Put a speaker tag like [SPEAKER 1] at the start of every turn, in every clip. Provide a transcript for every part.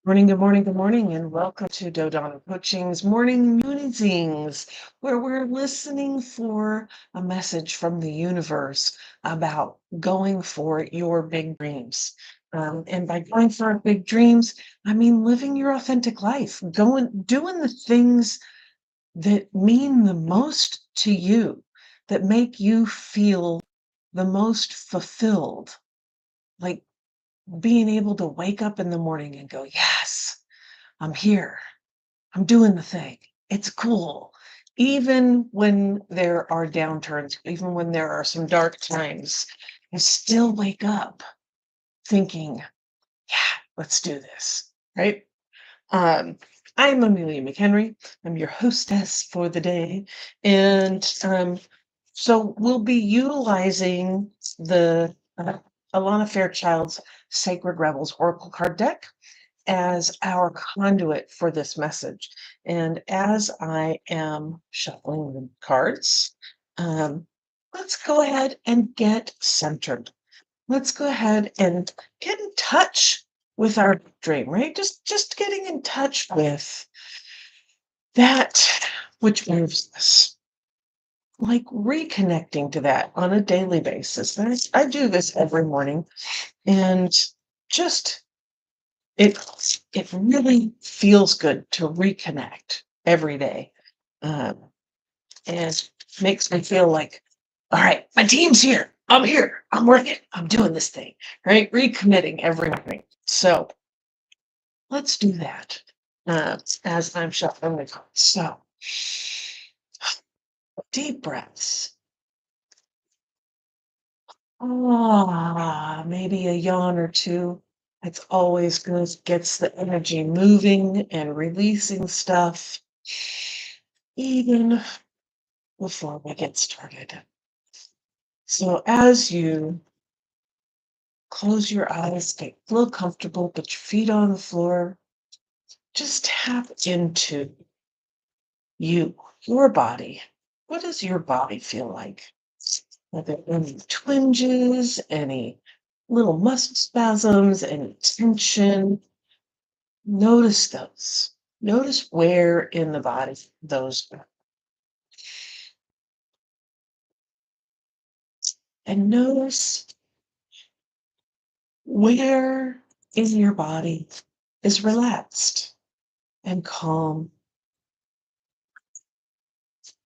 [SPEAKER 1] Morning, good morning, good morning, and welcome to Dodona Coaching's Morning Musings, where we're listening for a message from the universe about going for your big dreams. And by going for our big dreams, I mean living your authentic life, doing the things that mean the most to you, that make you feel the most fulfilled, like being able to wake up in the morning and go, yes. I'm here. I'm doing the thing. It's cool. Even when there are downturns, even when there are some dark times, I still wake up thinking, yeah, let's do this. Right? Um, I'm Amelia McHenry. I'm your hostess for the day. And so we'll be utilizing the Alana Fairchild's Sacred Rebels Oracle card deck as our conduit for this message. And as I am shuffling the cards, let's go ahead and get centered. Let's go ahead and get in touch with our dream, right? Just getting in touch with that which moves us. Like reconnecting to that on a daily basis. And I do this every morning, and just it really feels good to reconnect every day, um, and makes me feel like, all right, my team's here. I'm here. I'm working. I'm doing this thing. Right, recommitting every morning. So let's do that as I'm shuffling the cards. So deep breaths. Maybe a yawn or two. It's always good. Gets the energy moving and releasing stuff. Even before we get started. So as you close your eyes, get a little comfortable, put your feet on the floor, just tap into your body. What does your body feel like? Are there any twinges, any little muscle spasms, any tension? Notice those. Notice where in the body those are. And notice where in your body is relaxed and calm,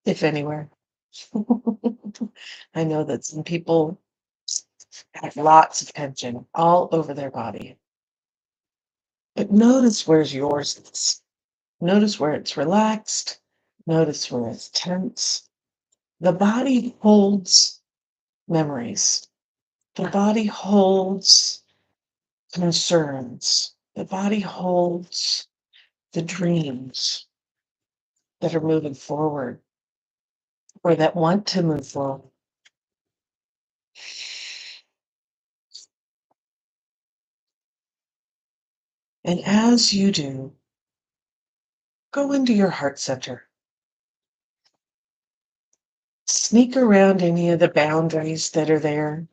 [SPEAKER 1] if anywhere. I know that some people have lots of tension all over their body. But notice where's yours is. Notice where it's relaxed. Notice where it's tense. The body holds memories. The body holds concerns. The body holds the dreams that are moving forward or that want to move forward. And as you do, go into your heart center. Sneak around any of the boundaries that are there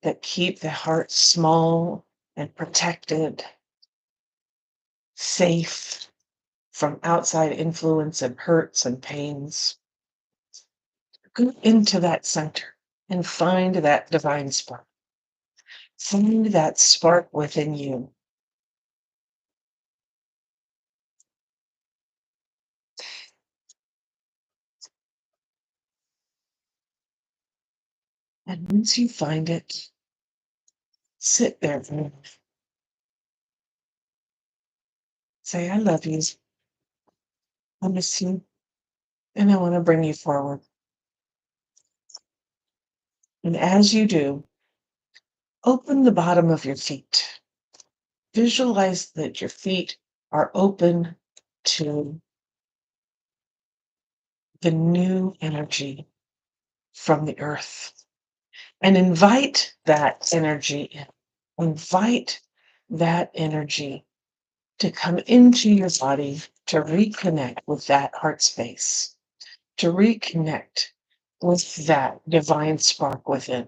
[SPEAKER 1] that keep the heart small and protected, safe from outside influence and hurts and pains. Go into that center and find that divine spark. Find that spark within you. And once you find it, sit there and say, I love you. I miss you. And I want to bring you forward. And as you do, open the bottom of your feet. Visualize that your feet are open to the new energy from the earth. And invite that energy in. Invite that energy to come into your body to reconnect with that heart space, to reconnect with that divine spark within.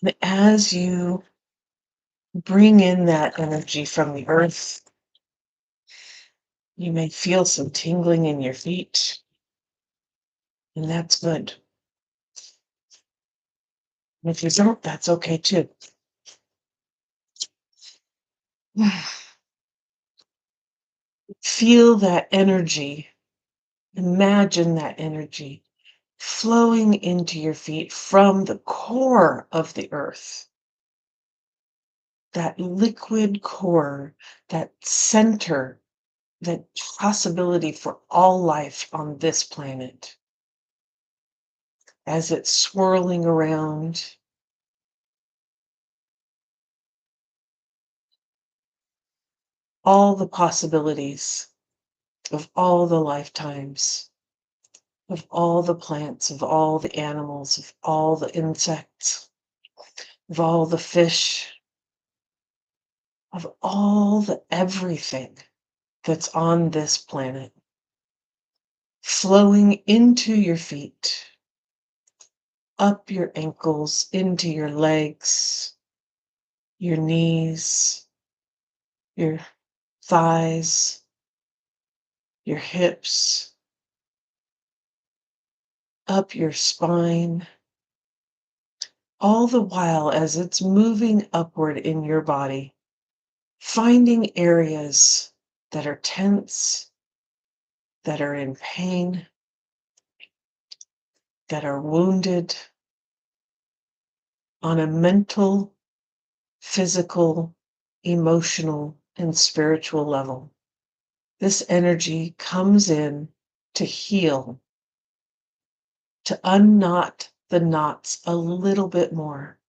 [SPEAKER 1] And as you bring in that energy from the earth, you may feel some tingling in your feet, and that's good. And if you don't, that's okay too. Feel that energy, imagine that energy flowing into your feet from the core of the earth, that liquid core, that center, that possibility for all life on this planet. As it's swirling around, all the possibilities of all the lifetimes, of all the plants, of all the animals, of all the insects, of all the fish, of all the everything that's on this planet, flowing into your feet, up your ankles, into your legs, your knees, your thighs, your hips, up your spine, all the while as it's moving upward in your body, finding areas that are tense, that are in pain, that are wounded on a mental, physical, emotional, and spiritual level. This energy comes in to heal, to unknot the knots a little bit more.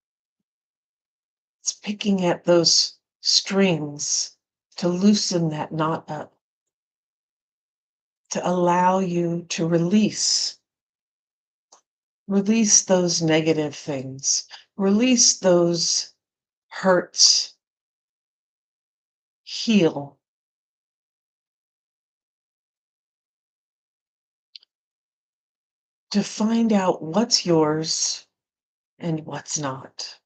[SPEAKER 1] It's picking at those strings to loosen that knot up, to allow you to release those negative things, release those hurts, heal. To find out what's yours and what's not,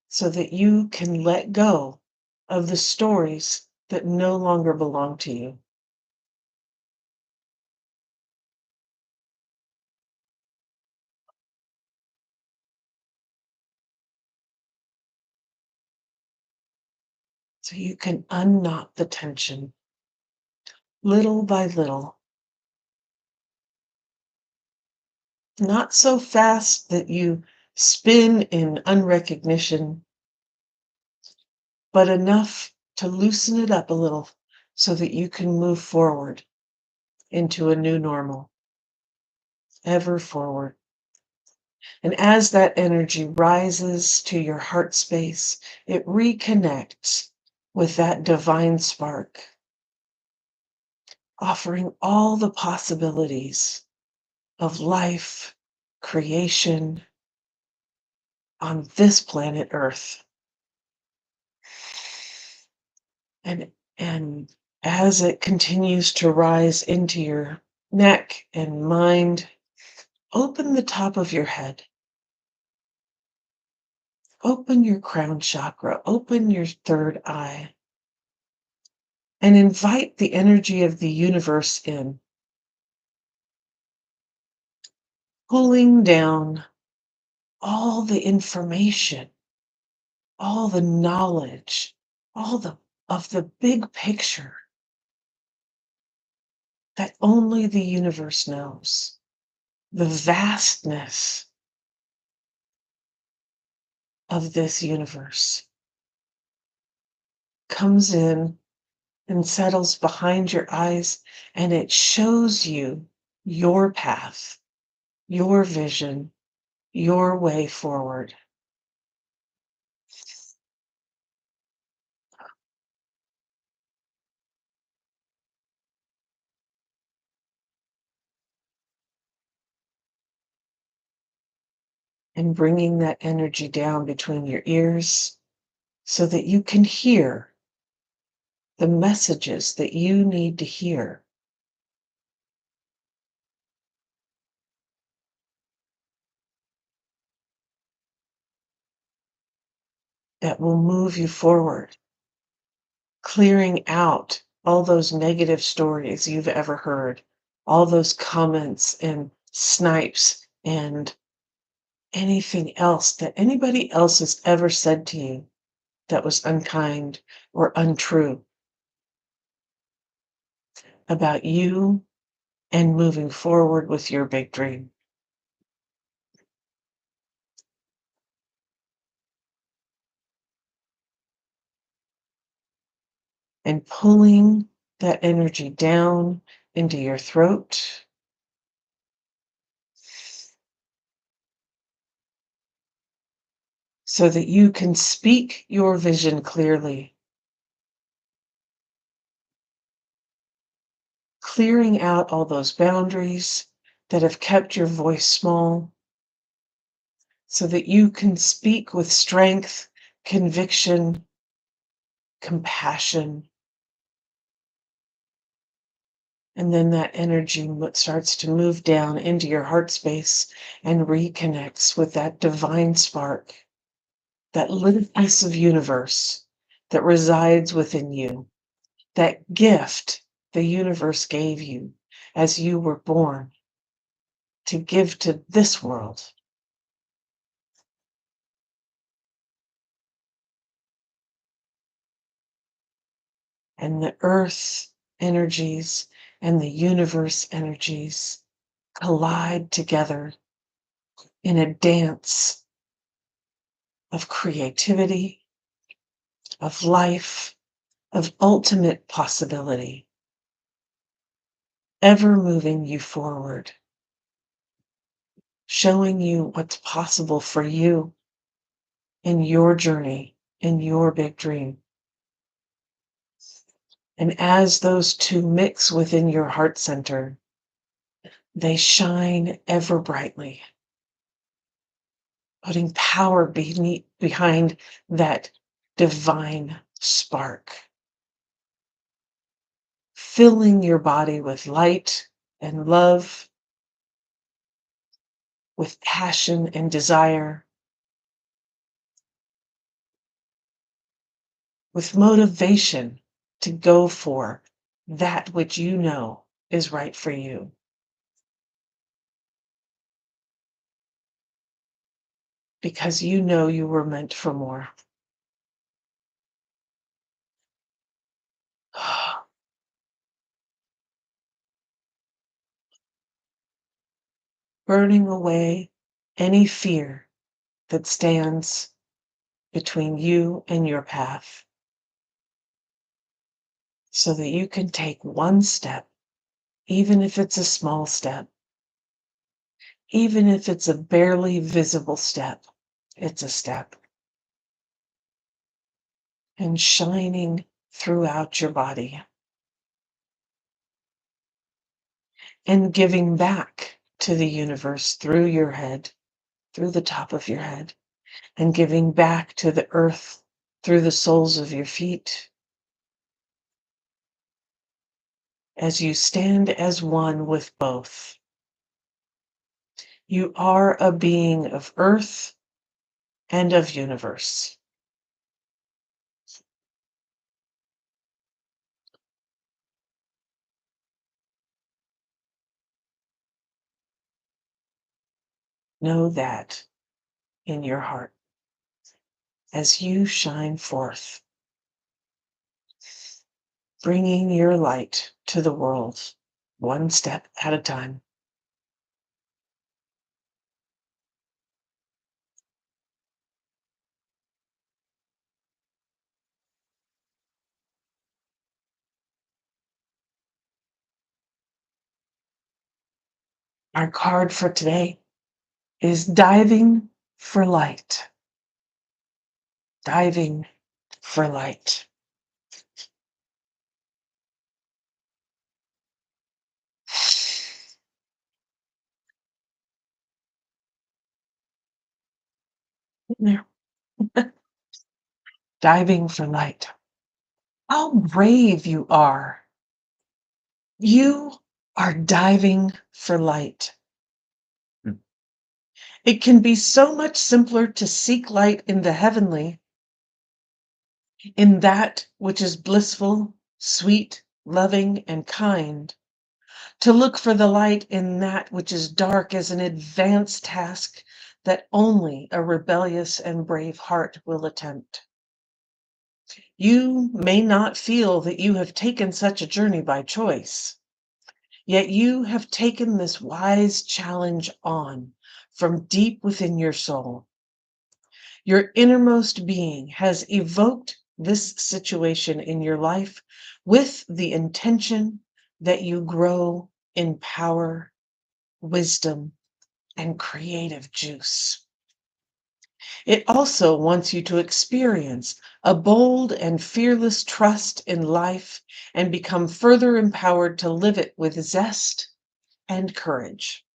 [SPEAKER 1] so that you can let go of the stories that no longer belong to you. So you can unknot the tension little by little, not so fast that you spin in unrecognition, but enough to loosen it up a little so that you can move forward into a new normal, ever forward. And as that energy rises to your heart space, it reconnects with that divine spark, offering all the possibilities of life, creation on this planet Earth. And as it continues to rise into your neck and mind, open the top of your head. Open your crown chakra, open your third eye, and invite the energy of the universe in, pulling down all the information, all the knowledge, of the big picture that only the universe knows. The vastness of this universe comes in and settles behind your eyes, and it shows you your path, your vision, your way forward. And bringing that energy down between your ears so that you can hear the messages that you need to hear. that will move you forward, clearing out all those negative stories you've ever heard, all those comments and snipes and anything else that anybody else has ever said to you that was unkind or untrue about you and moving forward with your big dream. And pulling that energy down into your throat, so that you can speak your vision clearly, clearing out all those boundaries that have kept your voice small, so that you can speak with strength, conviction, compassion. And then that energy starts to move down into your heart space and reconnects with that divine spark, that little piece of universe that resides within you, that gift the universe gave you as you were born to give to this world. And the earth energies and the universe energies collide together in a dance of creativity, of life, of ultimate possibility, ever moving you forward, showing you what's possible for you in your journey, in your big dream. And as those two mix within your heart center, they shine ever brightly, putting power behind that divine spark, filling your body with light and love, with passion and desire, with motivation to go for that which you know is right for you. Because you know you were meant for more. Burning away any fear that stands between you and your path, so that you can take one step, even if it's a small step, even if it's a barely visible step, it's a step, and shining throughout your body and giving back to the universe through your head, through the top of your head, and giving back to the earth through the soles of your feet, as you stand as one with both. You are a being of earth and of universe. Know that in your heart as you shine forth, bringing your light to the world, one step at a time. Our card for today is diving for light. Diving for light. There. Diving for light. How brave you are. You are diving for light. It can be so much simpler to seek light in the heavenly in that which is blissful, sweet, loving, and kind, to look for the light in that which is dark is an advanced task that only a rebellious and brave heart will attempt. You may not feel that you have taken such a journey by choice, yet you have taken this wise challenge on from deep within your soul. Your innermost being has evoked this situation in your life with the intention that you grow in power, wisdom, and creative juice. It also wants you to experience a bold and fearless trust in life and become further empowered to live it with zest and courage.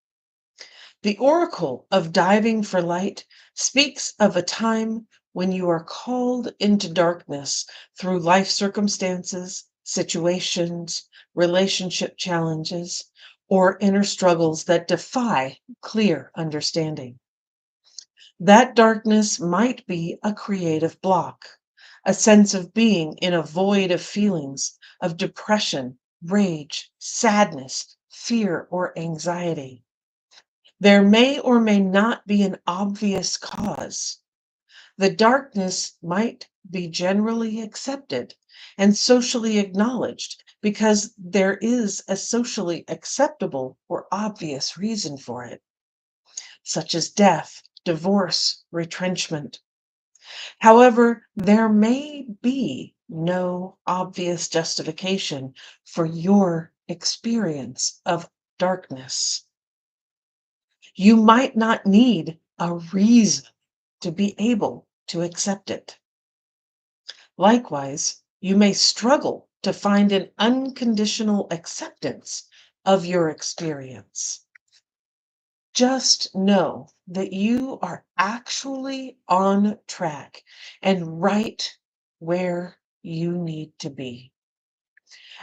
[SPEAKER 1] The oracle of diving for light speaks of a time when you are called into darkness through life circumstances, situations, relationship challenges, or inner struggles that defy clear understanding. That darkness might be a creative block, a sense of being in a void of feelings of depression, rage, sadness, fear, or anxiety. There may or may not be an obvious cause. The darkness might be generally accepted and socially acknowledged because there is a socially acceptable or obvious reason for it, such as death, divorce, retrenchment. However, there may be no obvious justification for your experience of darkness. You might not need a reason to be able to accept it. Likewise, you may struggle to find an unconditional acceptance of your experience. Just know that you are actually on track and right where you need to be.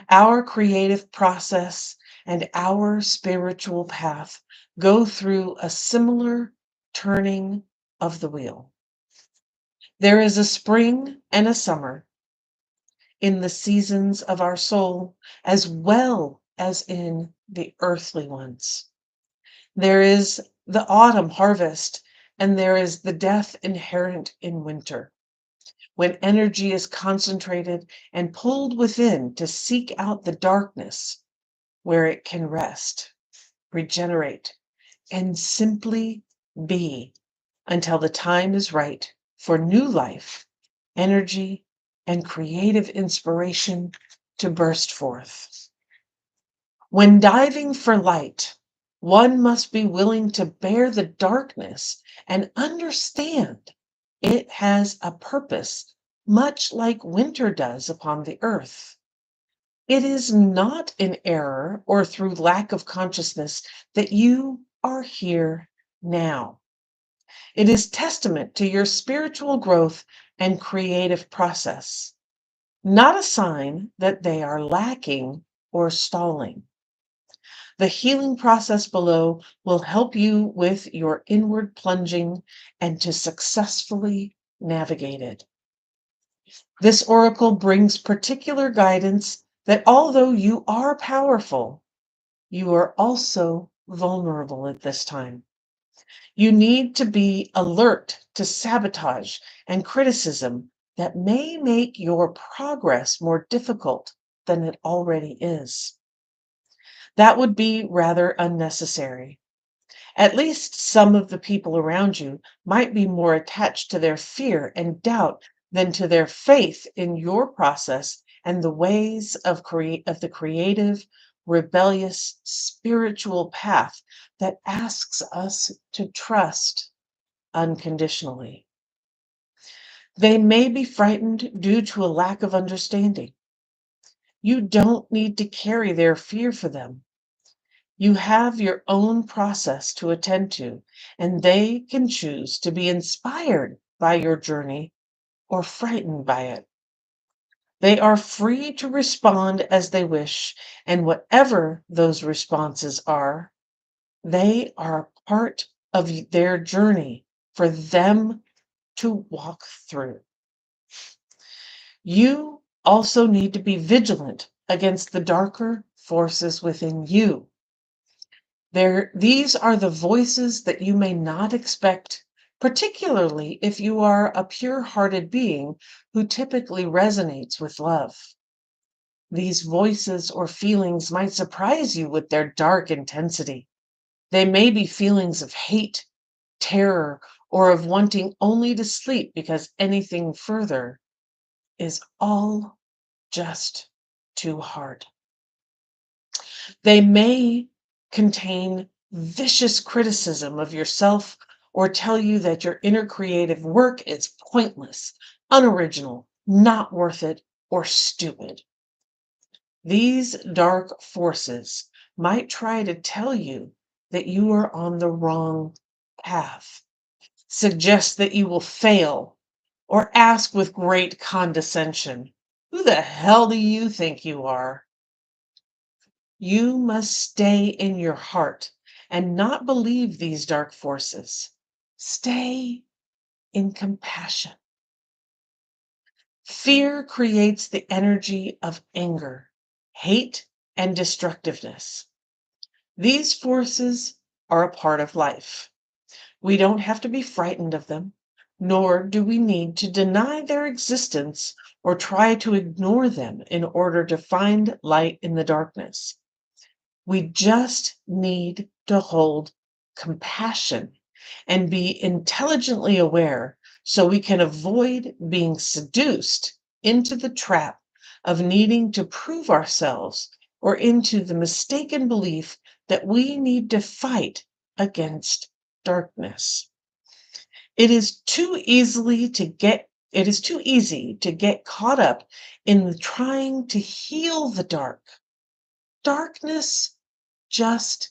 [SPEAKER 1] Our creative process and our spiritual path go through a similar turning of the wheel. There is a spring and a summer in the seasons of our soul, as well as in the earthly ones. There is the autumn harvest, and there is the death inherent in winter, when energy is concentrated and pulled within to seek out the darkness where it can rest, regenerate, and simply be until the time is right for new life, energy, and creative inspiration to burst forth. When diving for light, one must be willing to bear the darkness and understand it has a purpose, much like winter does upon the earth. It is not in error or through lack of consciousness that you are here now. It is testament to your spiritual growth and creative process, not a sign that they are lacking or stalling. The healing process below will help you with your inward plunging and to successfully navigate it. This oracle brings particular guidance that although you are powerful, you are also vulnerable at this time. You need to be alert to sabotage and criticism that may make your progress more difficult than it already is. That would be rather unnecessary. At least some of the people around you might be more attached to their fear and doubt than to their faith in your process and the ways of the creative, rebellious, spiritual path that asks us to trust unconditionally. They may be frightened due to a lack of understanding. You don't need to carry their fear for them. You have your own process to attend to, and they can choose to be inspired by your journey or frightened by it. They are free to respond as they wish, and whatever those responses are, they are part of their journey for them to walk through. You also need to be vigilant against the darker forces within you. These are the voices that you may not expect, particularly if you are a pure-hearted being who typically resonates with love. These voices or feelings might surprise you with their dark intensity. They may be feelings of hate, terror, or of wanting only to sleep because anything further is all just too hard. They may contain vicious criticism of yourself or tell you that your inner creative work is pointless, unoriginal, not worth it, or stupid. These dark forces might try to tell you that you are on the wrong path, suggest that you will fail, or ask with great condescension, "Who the hell do you think you are?" You must stay in your heart and not believe these dark forces. Stay in compassion. Fear creates the energy of anger, hate, and destructiveness. These forces are a part of life. We don't have to be frightened of them, nor do we need to deny their existence or try to ignore them in order to find light in the darkness. We just need to hold compassion and be intelligently aware so we can avoid being seduced into the trap of needing to prove ourselves or into the mistaken belief that we need to fight against darkness. It is too easy to get caught up in trying to heal the dark. Darkness just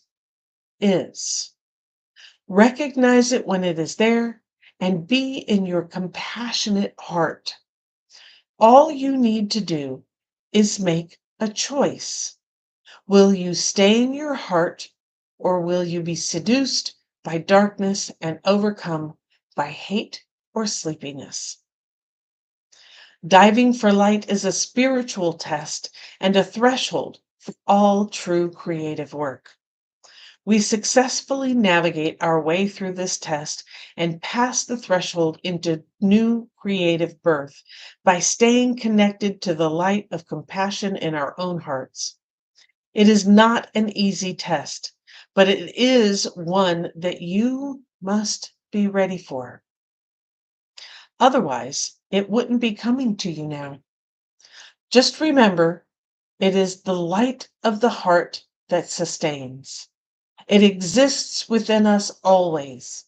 [SPEAKER 1] is. Recognize it when it is there and be in your compassionate heart. All you need to do is make a choice. Will you stay in your heart or will you be seduced by darkness and overcome by hate or sleepiness? Diving for light is a spiritual test and a threshold for all true creative work. We successfully navigate our way through this test and pass the threshold into new creative birth by staying connected to the light of compassion in our own hearts. It is not an easy test, but it is one that you must be ready for. Otherwise, it wouldn't be coming to you now. Just remember, it is the light of the heart that sustains. It exists within us always,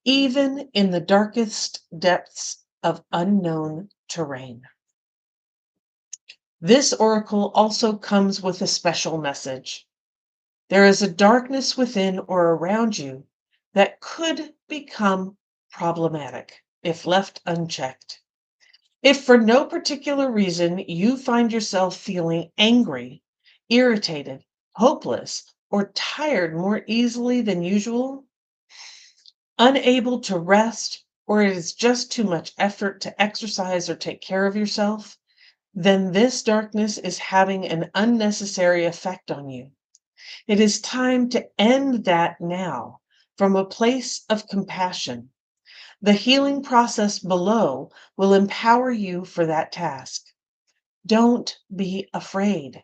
[SPEAKER 1] even in the darkest depths of unknown terrain. This oracle also comes with a special message. There is a darkness within or around you that could become problematic if left unchecked. If for no particular reason you find yourself feeling angry, irritated, hopeless, or tired more easily than usual, unable to rest, or it is just too much effort to exercise or take care of yourself, then this darkness is having an unnecessary effect on you. It is time to end that now from a place of compassion. The healing process below will empower you for that task. Don't be afraid.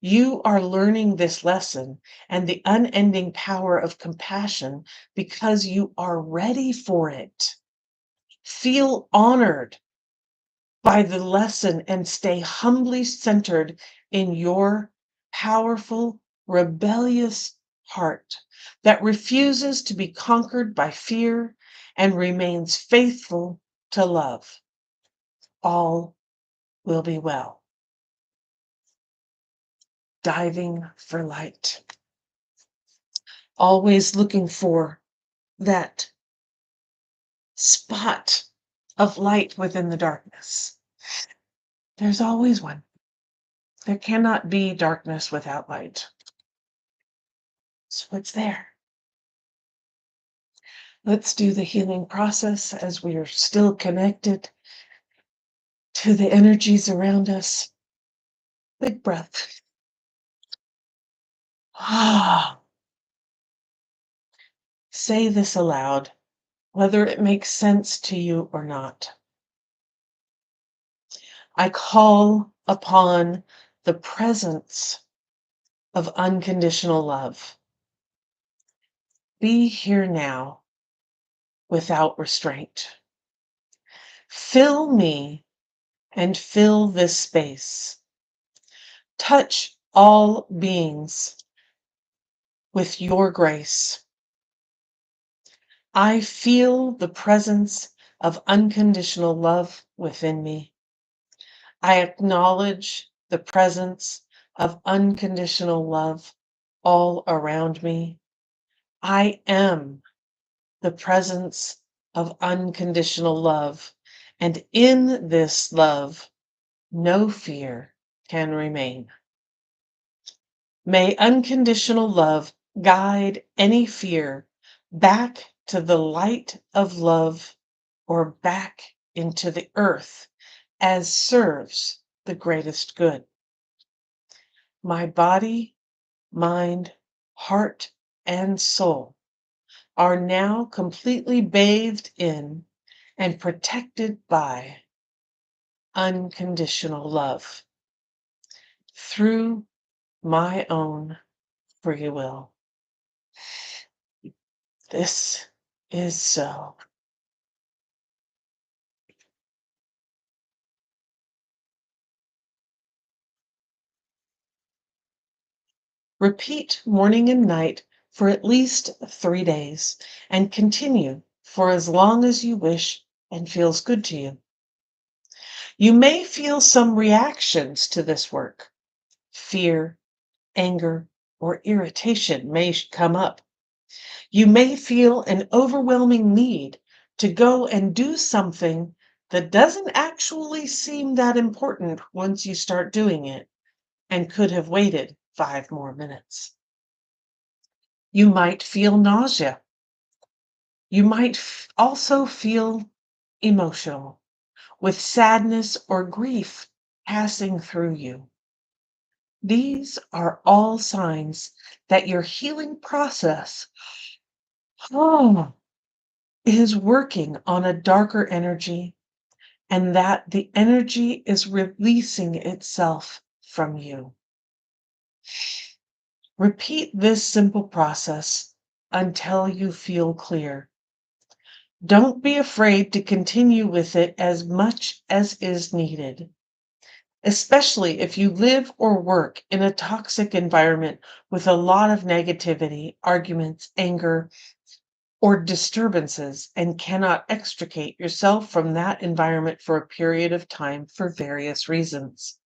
[SPEAKER 1] You are learning this lesson and the unending power of compassion because you are ready for it. Feel honored by the lesson and stay humbly centered in your powerful, rebellious heart that refuses to be conquered by fear and remains faithful to love. All will be well. Diving for light. Always looking for that spot of light within the darkness. There's always one. There cannot be darkness without light. So it's there. Let's do the healing process as we are still connected to the energies around us. Big breath. Ah. Say this aloud, whether it makes sense to you or not. I call upon the presence of unconditional love. Be here now without restraint. Fill me and fill this space. Touch all beings with your grace. I feel the presence of unconditional love within me. I acknowledge the presence of unconditional love all around me. I am the presence of unconditional love, and in this love, no fear can remain. May unconditional love guide any fear back to the light of love or back into the earth as serves the greatest good. My body, mind, heart, and soul are now completely bathed in and protected by unconditional love through my own free will. This is so. Repeat morning and night for at least 3 days and continue for as long as you wish and feels good to you. You may feel some reactions to this work. Fear, anger, or irritation may come up. You may feel an overwhelming need to go and do something that doesn't actually seem that important once you start doing it and could have waited 5 more minutes. You might feel nausea. You might also feel emotional, with sadness or grief passing through you. These are all signs that your healing process is working on a darker energy and that the energy is releasing itself from you. Repeat this simple process until you feel clear. Don't be afraid to continue with it as much as is needed, especially if you live or work in a toxic environment with a lot of negativity, arguments, anger, or disturbances and cannot extricate yourself from that environment for a period of time for various reasons.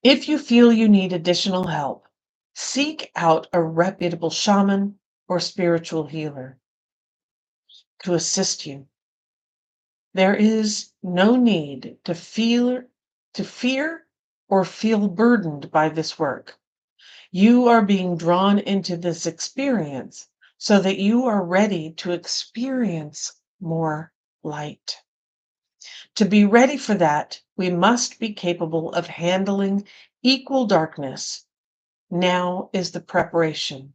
[SPEAKER 1] If you feel you need additional help, seek out a reputable shaman or spiritual healer to assist you. There is no need to fear or feel burdened by this work. You are being drawn into this experience so that you are ready to experience more light. To be ready for that, we must be capable of handling equal darkness. Now is the preparation.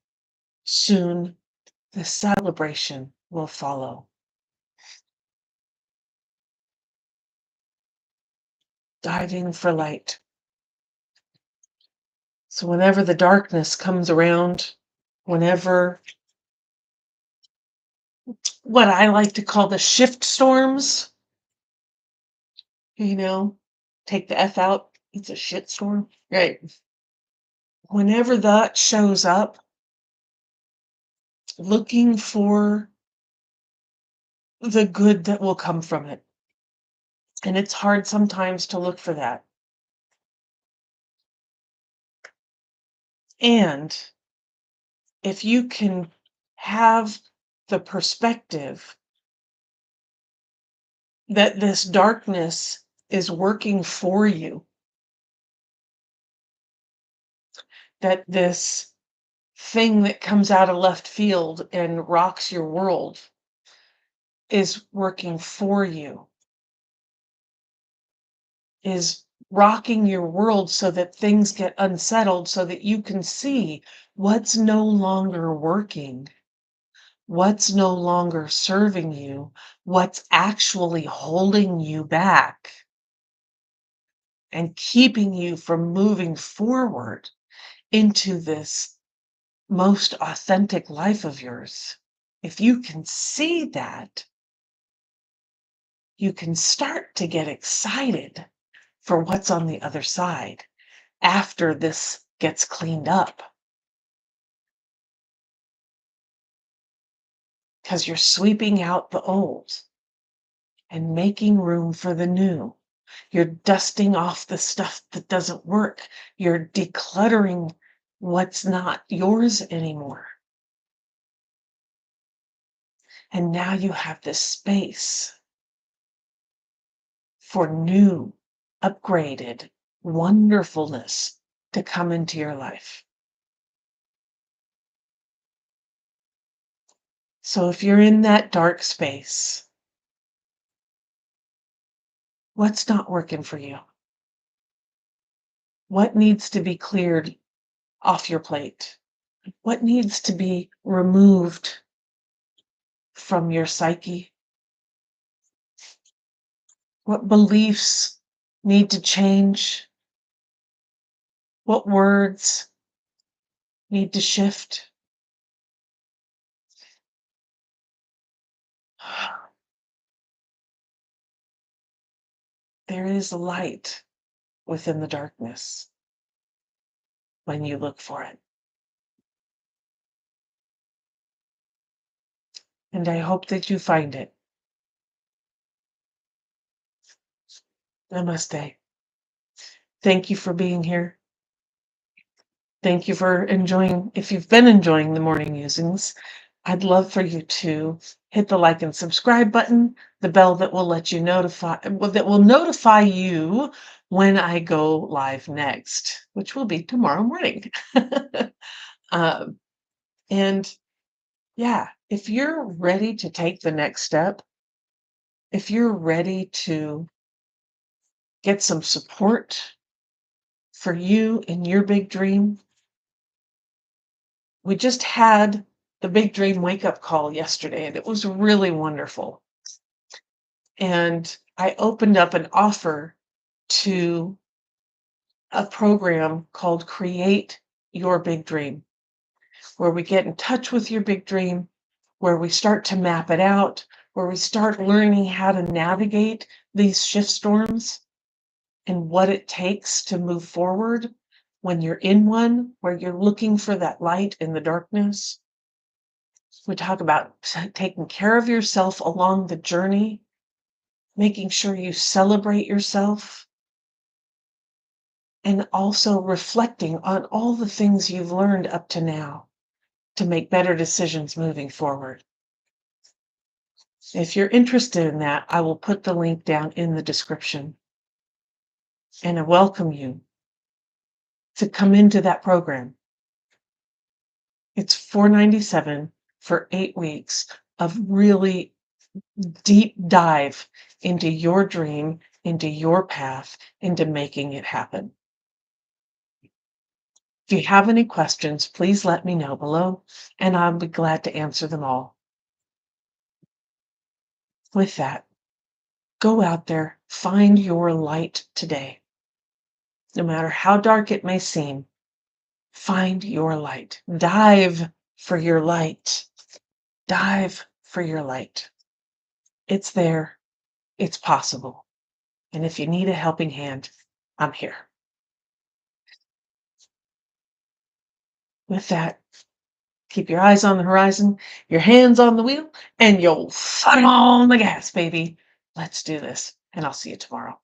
[SPEAKER 1] Soon the celebration will follow. Diving for light. So whenever the darkness comes around, whenever what I like to call the shift storms, you know, take the F out, it's a shit storm, right? Whenever that shows up, looking for the good that will come from it. And it's hard sometimes to look for that. And if you can have the perspective that this darkness is working for you, that this thing that comes out of left field and rocks your world is working for you, is rocking your world so that things get unsettled so that you can see what's no longer working, what's no longer serving you, what's actually holding you back and keeping you from moving forward into this most authentic life of yours. If you can see that, you can start to get excited for what's on the other side after this gets cleaned up. Because you're sweeping out the old and making room for the new. You're dusting off the stuff that doesn't work. You're decluttering what's not yours anymore. And now you have this space for new, upgraded wonderfulness to come into your life. So if you're in that dark space, what's not working for you? What needs to be cleared off your plate? What needs to be removed from your psyche? What beliefs need to change? What words need to shift? There is light within the darkness when you look for it. And I hope that you find it. Namaste. Thank you for being here. Thank you for enjoying. If you've been enjoying the morning musings, I'd love for you to hit the like and subscribe button, the bell that will notify you when I go live next, which will be tomorrow morning. um, and yeah, if you're ready to take the next step, if you're ready to get some support for you in your big dream, we just had the big dream wake up call yesterday, and it was really wonderful. And I opened up an offer to a program called Create Your Big Dream, where we get in touch with your big dream, where we start to map it out, where we start learning how to navigate these shift storms and what it takes to move forward when you're in one, where you're looking for that light in the darkness. We talk about taking care of yourself along the journey, making sure you celebrate yourself, and also reflecting on all the things you've learned up to now to make better decisions moving forward. If you're interested in that, I will put the link down in the description. And I welcome you to come into that program. It's $497 for 8 weeks of really deep dive into your dream, into your path, into making it happen. If you have any questions, please let me know below, and I'll be glad to answer them all. With that, go out there, find your light today. No matter how dark it may seem, find your light. Dive for your light. Dive for your light. It's there. It's possible. And if you need a helping hand, I'm here. With that, keep your eyes on the horizon, your hands on the wheel, and your foot on the gas, baby. Let's do this, and I'll see you tomorrow.